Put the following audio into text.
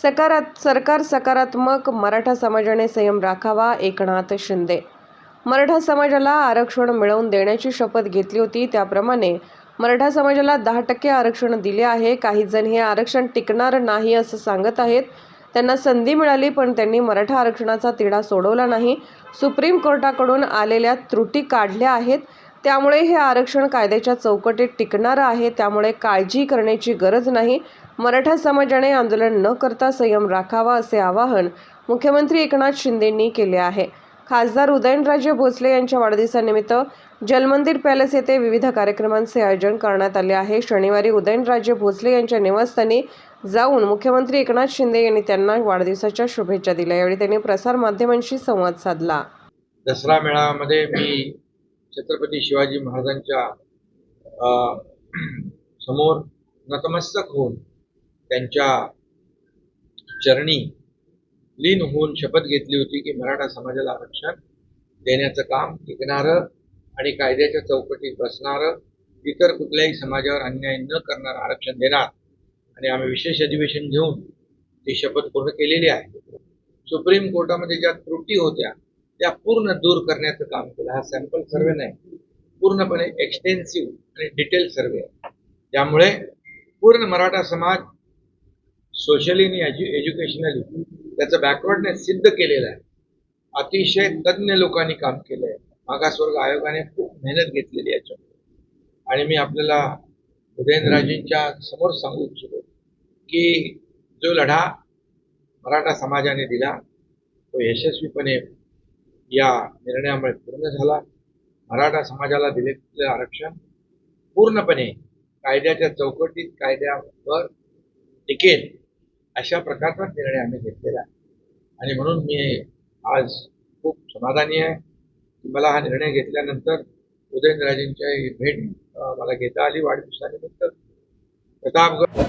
सरकार सकारात्मक, मराठा समाजाने संयम राखावा. एकनाथ शिंदे. मराठा समाजाला आरक्षण मिळवून देण्याची शपथ घेतली होती, त्याप्रमाणे मराठा समाजाला 10% आरक्षण दिले आहे. काही जण हे आरक्षण टिकणार नाही असं सांगत आहेत. त्यांना संधी मिळाली, पण त्यांनी मराठा आरक्षणाचा तिढा सोडवला नाही. सुप्रीम कोर्टाकडून आलेल्या त्रुटी काढल्या आहेत, त्यामुळे हे आरक्षण कायद्याच्या चौकटीत टिकणारं आहे. त्यामुळे काळजी करण्याची गरज नाही. मराठा समाजाने आंदोलन न करता संयम राखावा, असे आवाहन मुख्यमंत्री एकनाथ शिंदेंनी केले आहे. खासदार उदयनराजे भोसले यांच्या वाढदिवसानिमित्त जलमंदिर पॅलेस येथे विविध कार्यक्रमांचे आयोजन करण्यात आले आहे. शनिवारी उदयनराजे भोसले यांच्या निवासस्थानी जाऊन मुख्यमंत्री एकनाथ शिंदे यांनी त्यांना वाढदिवसाच्या शुभेच्छा दिल्या. यावेळी त्यांनी प्रसार माध्यमांशी संवाद साधला. दसरा मेळाव्यामध्ये मी छत्रपती शिवाजी महाराजांच्या समोर नतमस्तक होऊन त्यांच्या चरणी लीन होऊन शपथ घेतली होती की मराठा समाजाला आरक्षण देण्याचं काम टिकणारं आणि कायद्याच्या चौकटीत बसणारं, इतर कुठल्याही समाजावर अन्याय न करणारं आरक्षण देणार. आणि आम्ही विशेष अधिवेशन घेऊन ती शपथ पूर्ण केलेली आहे. सुप्रीम कोर्टामध्ये ज्या त्रुटी होत्या त्या पूर्ण दूर करण्याचं काम केलं. हा सॅम्पल सर्वे नाही, पूर्णपणे एक्सटेन्सिव्ह आणि डिटेल सर्वे आहे. त्यामुळे पूर्ण मराठा समाज सोशली आणि एज्युकेशनली त्याचं बॅकवर्डनेस सिद्ध केलेलं आहे. अतिशय तज्ज्ञ लोकांनी काम केलं आहे. मागासवर्ग आयोगाने खूप मेहनत घेतलेली आहे याच्यामध्ये. आणि मी आपल्याला उदयनराजेंच्या समोर सांगू इच्छितो की जो लढा मराठा समाजाने दिला तो यशस्वीपणे या निर्णयामुळे पूर्ण झाला. मराठा समाजाला दिलेलं आरक्षण पूर्णपणे कायद्याच्या चौकटीत कायद्यावर टिकेल अशा प्रकारचा निर्णय आम्ही घेतलेला आहे. आणि म्हणून मी आज खूप समाधानी आहे की मला हा निर्णय घेतल्यानंतर उदयनराजेंच्या भेट मला घेता आली वाढदिवसानिमित्त. प्रतापगड